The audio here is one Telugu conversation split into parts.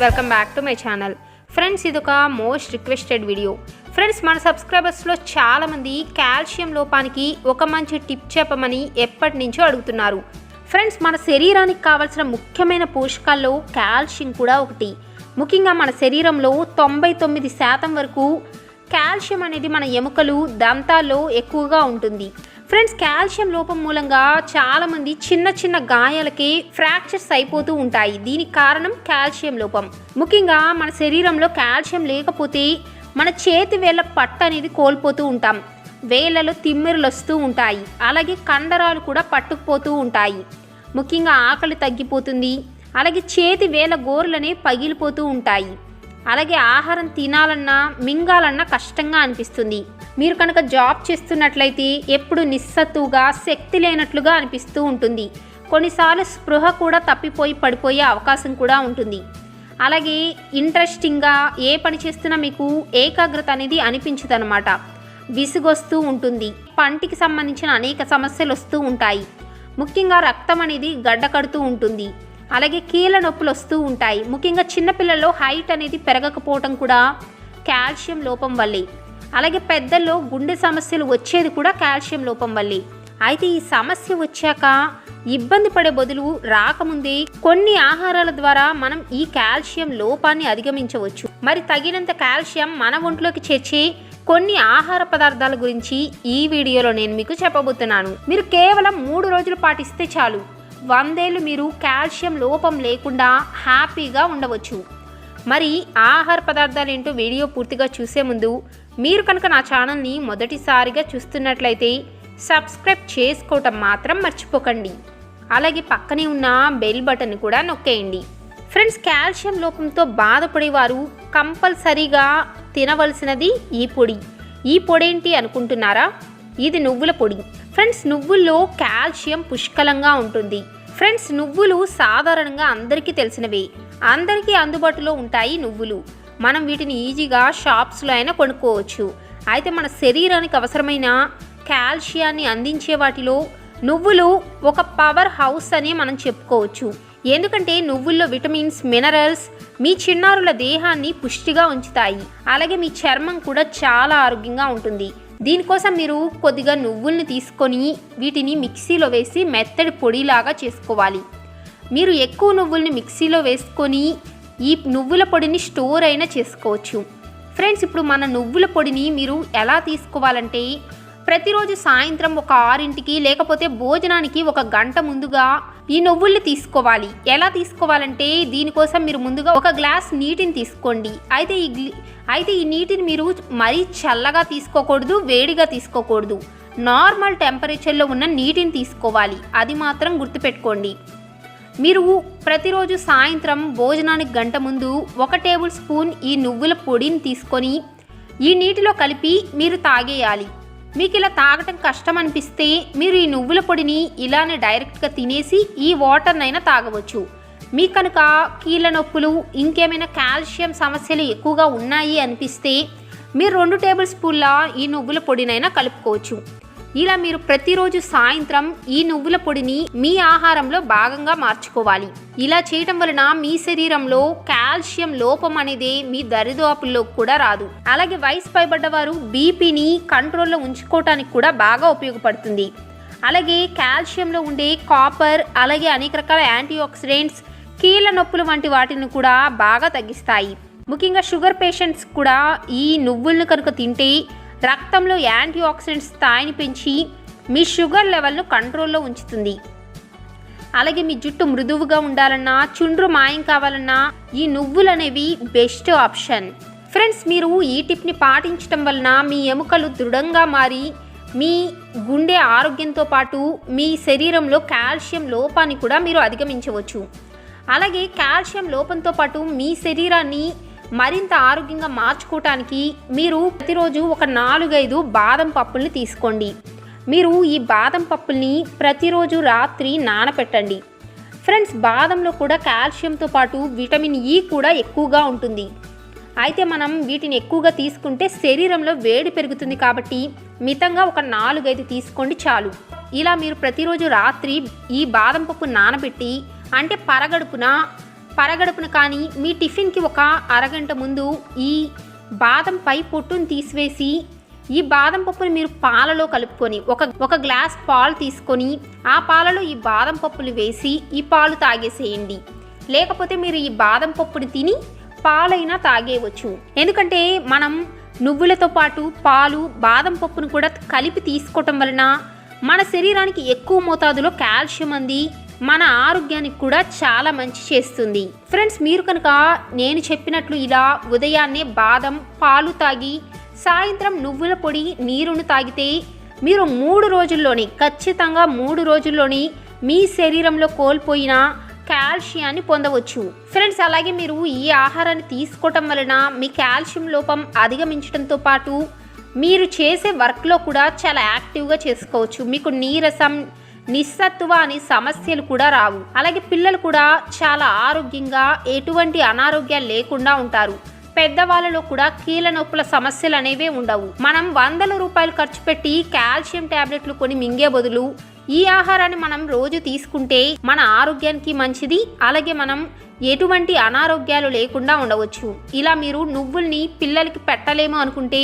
Welcome back to my channel. Friends, ఇది ఒక మోస్ట్ రిక్వెస్టెడ్ వీడియో. ఫ్రెండ్స్, మన సబ్స్క్రైబర్స్లో చాలామంది కాల్షియం లోపానికి ఒక మంచి టిప్ చెప్పమని ఎప్పటి నుంచో అడుగుతున్నారు. ఫ్రెండ్స్, మన శరీరానికి కావాల్సిన ముఖ్యమైన పోషకాల్లో కాల్షియం కూడా ఒకటి. ముఖ్యంగా మన శరీరంలో 99% వరకు కాల్షియం అనేది మన ఎముకలు, దంతాల్లో ఎక్కువగా ఉంటుంది. ఫ్రెండ్స్, కాల్షియం లోపం మూలంగా చాలామంది చిన్న చిన్న గాయాలకి ఫ్రాక్చర్స్ అయిపోతూ ఉంటాయి. దీనికి కారణం కాల్షియం లోపం. ముఖ్యంగా మన శరీరంలో కాల్షియం లేకపోతే మన చేతి వేళ్ళ పట్టు అనేది కోల్పోతూ ఉంటాం. వేళ్ళలో తిమ్మిరులు వస్తూ ఉంటాయి. అలాగే కండరాలు కూడా పట్టుకుపోతూ ఉంటాయి. ముఖ్యంగా ఆకలి తగ్గిపోతుంది. అలాగే చేతి వేళ్ళ గోర్లనే పగిలిపోతూ ఉంటాయి. అలాగే ఆహారం తినాలన్నా మింగాలన్నా కష్టంగా అనిపిస్తుంది. మీరు కనుక జాబ్ చేస్తున్నట్లయితే ఎప్పుడు నిస్సత్తుగా, శక్తి లేనట్లుగా అనిపిస్తూ ఉంటుంది. కొన్నిసార్లు స్పృహ కూడా తప్పిపోయి పడిపోయే అవకాశం కూడా ఉంటుంది. అలాగే ఇంట్రెస్టింగ్గా ఏ పని చేస్తున్నా మీకు ఏకాగ్రత అనేది అనిపించదు అన్నమాట. విసుగొస్తూ ఉంటుంది. పంటికి సంబంధించిన అనేక సమస్యలు వస్తూ ఉంటాయి. ముఖ్యంగా రక్తం అనేది గడ్డ కడుతూ ఉంటుంది. అలాగే కీళ్ళ నొప్పులు వస్తూ ఉంటాయి. ముఖ్యంగా చిన్నపిల్లల్లో హైట్ అనేది పెరగకపోవటం కూడా కాల్షియం లోపం వల్లే. అలాగే పెద్దల్లో గుండె సమస్యలు వచ్చేది కూడా కాల్షియం లోపం వల్లే. అయితే ఈ సమస్య వచ్చాక ఇబ్బంది పడే బదులు రాకముందే కొన్ని ఆహారాల ద్వారా మనం ఈ కాల్షియం లోపాన్ని అధిగమించవచ్చు. మరి తగినంత కాల్షియం మన ఒంట్లోకి చేర్చే కొన్ని ఆహార పదార్థాల గురించి ఈ వీడియోలో నేను మీకు చెప్పబోతున్నాను. మీరు కేవలం 3 రోజులు పాటిస్తే చాలు. 100 ఏళ్ళు మీరు కాల్షియం లోపం లేకుండా హ్యాపీగా ఉండవచ్చు. మరి ఆహార పదార్థాలు ఏంటో వీడియో పూర్తిగా చూసే ముందు మీరు కనుక నా ఛానల్ని మొదటిసారిగా చూస్తున్నట్లయితే సబ్స్క్రైబ్ చేసుకోవటం మాత్రం మర్చిపోకండి. అలాగే పక్కనే ఉన్న బెల్ బటన్ కూడా నొక్కేయండి. ఫ్రెండ్స్, కాల్షియం లోపంతో బాధపడేవారు కంపల్సరీగా తినవలసినది ఈ పొడి. ఈ పొడి ఏంటి అనుకుంటున్నారా? ఇది నువ్వుల పొడి. ఫ్రెండ్స్, నువ్వుల్లో కాల్షియం పుష్కలంగా ఉంటుంది. ఫ్రెండ్స్, నువ్వులు సాధారణంగా అందరికీ తెలిసినవే. అందరికీ అందుబాటులో ఉంటాయి నువ్వులు. మనం వీటిని ఈజీగా షాప్స్లో అయినా కొనుక్కోవచ్చు. అయితే మన శరీరానికి అవసరమైన కాల్షియాన్ని అందించే వాటిలో నువ్వులు ఒక పవర్ హౌస్ అని మనం చెప్పుకోవచ్చు. ఎందుకంటే నువ్వుల్లో విటమిన్స్, మినరల్స్ మీ చిన్నారుల దేహాన్ని పుష్టిగా ఉంచుతాయి. అలాగే మీ చర్మం కూడా చాలా ఆరోగ్యంగా ఉంటుంది. దీనికోసం మీరు కొద్దిగా నువ్వుల్ని తీసుకొని వీటిని మిక్సీలో వేసి మెత్తడి పొడిలాగా చేసుకోవాలి. మీరు ఎక్కువ నువ్వుల్ని మిక్సీలో వేసుకొని ఈ నువ్వుల పొడిని స్టోర్ అయినా చేసుకోవచ్చు. ఫ్రెండ్స్, ఇప్పుడు మన నువ్వుల పొడిని మీరు ఎలా తీసుకోవాలంటే ప్రతిరోజు సాయంత్రం ఒక 6ంటికి లేకపోతే భోజనానికి 1 గంట ముందుగా ఈ నువ్వుల్ని తీసుకోవాలి. ఎలా తీసుకోవాలంటే దీనికోసం మీరు ముందుగా 1 గ్లాస్ నీటిని తీసుకోండి. అయితే ఈ నీటిని మీరు మరీ చల్లగా తీసుకోకూడదు, వేడిగా తీసుకోకూడదు. నార్మల్ టెంపరేచర్లో ఉన్న నీటిని తీసుకోవాలి. అది మాత్రం గుర్తుపెట్టుకోండి. మీరు ప్రతిరోజు సాయంత్రం భోజనానికి గంట ముందు 1 టేబుల్ స్పూన్ ఈ నువ్వుల పొడిని తీసుకొని ఈ నీటిలో కలిపి మీరు తాగేయాలి. మీకు ఇలా తాగటం కష్టం అనిపిస్తే మీరు ఈ నువ్వుల పొడిని ఇలానే డైరెక్ట్గా తినేసి ఈ వాటర్నైనా తాగవచ్చు. మీకు కనుక కీళ్ళ నొప్పులు, ఇంకేమైనా కాల్షియం సమస్యలు ఎక్కువగా ఉన్నాయి అనిపిస్తే మీరు 2 టేబుల్ స్పూన్ల ఈ నువ్వుల పొడినైనా కలుపుకోవచ్చు. ఇలా మీరు ప్రతిరోజు సాయంత్రం ఈ నువ్వుల పొడిని మీ ఆహారంలో భాగంగా మార్చుకోవాలి. ఇలా చేయటం వలన మీ శరీరంలో కాల్షియం లోపం అనేది మీ దరిదాపుల్లో కూడా రాదు. అలాగే వయసు పైబడ్డవారు బీపీని కంట్రోల్లో ఉంచుకోవటానికి కూడా బాగా ఉపయోగపడుతుంది. అలాగే కాల్షియంలో ఉండే కాపర్, అలాగే అనేక రకాల యాంటీ ఆక్సిడెంట్స్ కీళ్ళ నొప్పులు వంటి వాటిని కూడా బాగా తగ్గిస్తాయి. ముఖ్యంగా షుగర్ పేషెంట్స్ కూడా ఈ నువ్వులను కనుక తింటే రక్తంలో యాంటీ ఆక్సిడెంట్స్ స్థాయిని పెంచి మీ షుగర్ లెవెల్ను కంట్రోల్లో ఉంచుతుంది. అలాగే మీ జుట్టు మృదువుగా ఉండాలన్నా, చుండ్రు మాయం కావాలన్నా ఈ నువ్వులు అనేవి బెస్ట్ ఆప్షన్. ఫ్రెండ్స్, మీరు ఈ టిప్ని పాటించడం వలన మీ ఎముకలు దృఢంగా మారి మీ గుండె ఆరోగ్యంతో పాటు మీ శరీరంలో కాల్షియం లోపాన్ని కూడా మీరు అధిగమించవచ్చు. అలాగే కాల్షియం లోపంతో పాటు మీ శరీరాన్ని మరింత ఆరోగ్యంగా మార్చుకోవటానికి మీరు ప్రతిరోజు ఒక 4-5 బాదం పప్పుల్ని తీసుకోండి. మీరు ఈ బాదం పప్పుల్ని ప్రతిరోజు రాత్రి నానపెట్టండి. ఫ్రెండ్స్, బాదంలో కూడా కాల్షియంతో పాటు విటమిన్ ఈ కూడా ఎక్కువగా ఉంటుంది. అయితే మనం వీటిని ఎక్కువగా తీసుకుంటే శరీరంలో వేడి పెరుగుతుంది కాబట్టి మితంగా ఒక 4-5 తీసుకోండి చాలు. ఇలా మీరు ప్రతిరోజు రాత్రి ఈ బాదం పప్పు నానబెట్టి అంటే పరగడుపున పరగడుపున కానీ మీ టిఫిన్కి ఒక అరగంట ముందు ఈ బాదం పై పొట్టును తీసివేసి ఈ బాదం పప్పుని మీరు పాలలో కలుపుకొని ఒక గ్లాస్ పాలు తీసుకొని ఆ పాలలో ఈ బాదం పప్పులు వేసి ఈ పాలు తాగేసేయండి. లేకపోతే మీరు ఈ బాదం పప్పుని తిని పాలైనా తాగేయవచ్చు. ఎందుకంటే మనం నువ్వులతో పాటు పాలు బాదం పప్పును కూడా కలిపి తీసుకోవటం వలన మన శరీరానికి ఎక్కువ మోతాదులో కాల్షియం అంది మన ఆరోగ్యానికి కూడా చాలా మంచి చేస్తుంది. ఫ్రెండ్స్, మీరు కనుక నేను చెప్పినట్లు ఇలా ఉదయాన్నే బాదం పాలు తాగి సాయంత్రం నువ్వుల పొడి నీరును తాగితే మీరు 3 రోజుల్లోని ఖచ్చితంగా 3 రోజుల్లోని మీ శరీరంలో కోల్పోయిన కాల్షియాన్ని పొందవచ్చు. ఫ్రెండ్స్, అలాగే మీరు ఈ ఆహారాన్ని తీసుకోవటం వలన మీ కాల్షియం లోపం అధిగమించడంతో పాటు మీరు చేసే వర్క్లో కూడా చాలా యాక్టివ్గా చేసుకోవచ్చు. మీకు నీరసం నిస్సత్తువ అనే సమస్యలు కూడా రావు. అలాగే పిల్లలు కూడా చాలా ఆరోగ్యంగా ఎటువంటి అనారోగ్యాలు లేకుండా ఉంటారు. పెద్దవాళ్ళలో కూడా కీళ్ళ నొప్పుల సమస్యలు అనేవే ఉండవు. మనం 100 రూపాయలు ఖర్చు పెట్టి కాల్షియం టాబ్లెట్లు కొని మింగే బదులు ఈ ఆహారాన్ని మనం రోజు తీసుకుంటే మన ఆరోగ్యానికి మంచిది. అలాగే మనం ఎటువంటి అనారోగ్యాలు లేకుండా ఉండవచ్చు. ఇలా మీరు నువ్వుల్ని పిల్లలకి పెట్టలేము అనుకుంటే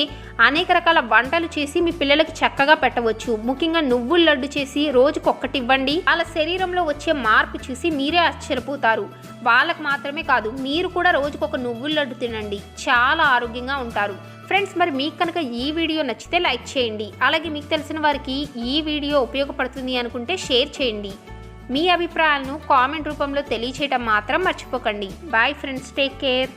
అనేక రకాల వంటలు చేసి మీ పిల్లలకి చక్కగా పెట్టవచ్చు. ముఖ్యంగా నువ్వుల లడ్డు చేసి రోజుకొక్కటి ఇవ్వండి. వాళ్ళ శరీరంలో వచ్చే మార్పు చూసి మీరే ఆశ్చర్యపోతారు. వాళ్ళకు మాత్రమే కాదు, మీరు కూడా రోజుకొక నువ్వుల లడ్డు తినండి, చాలా ఆరోగ్యంగా ఉంటారు. ఫ్రెండ్స్, మరి మీకు కనుక ఈ వీడియో నచ్చితే లైక్ చేయండి. అలాగే మీకు తెలిసిన వారికి ఈ వీడియో ఉపయోగపడుతుంది అనుకుంటే షేర్ చేయండి. మీ అభిప్రాయాలను కామెంట్ రూపంలో తెలియచేయడం మాత్రం మర్చిపోకండి. Bye friends, take care.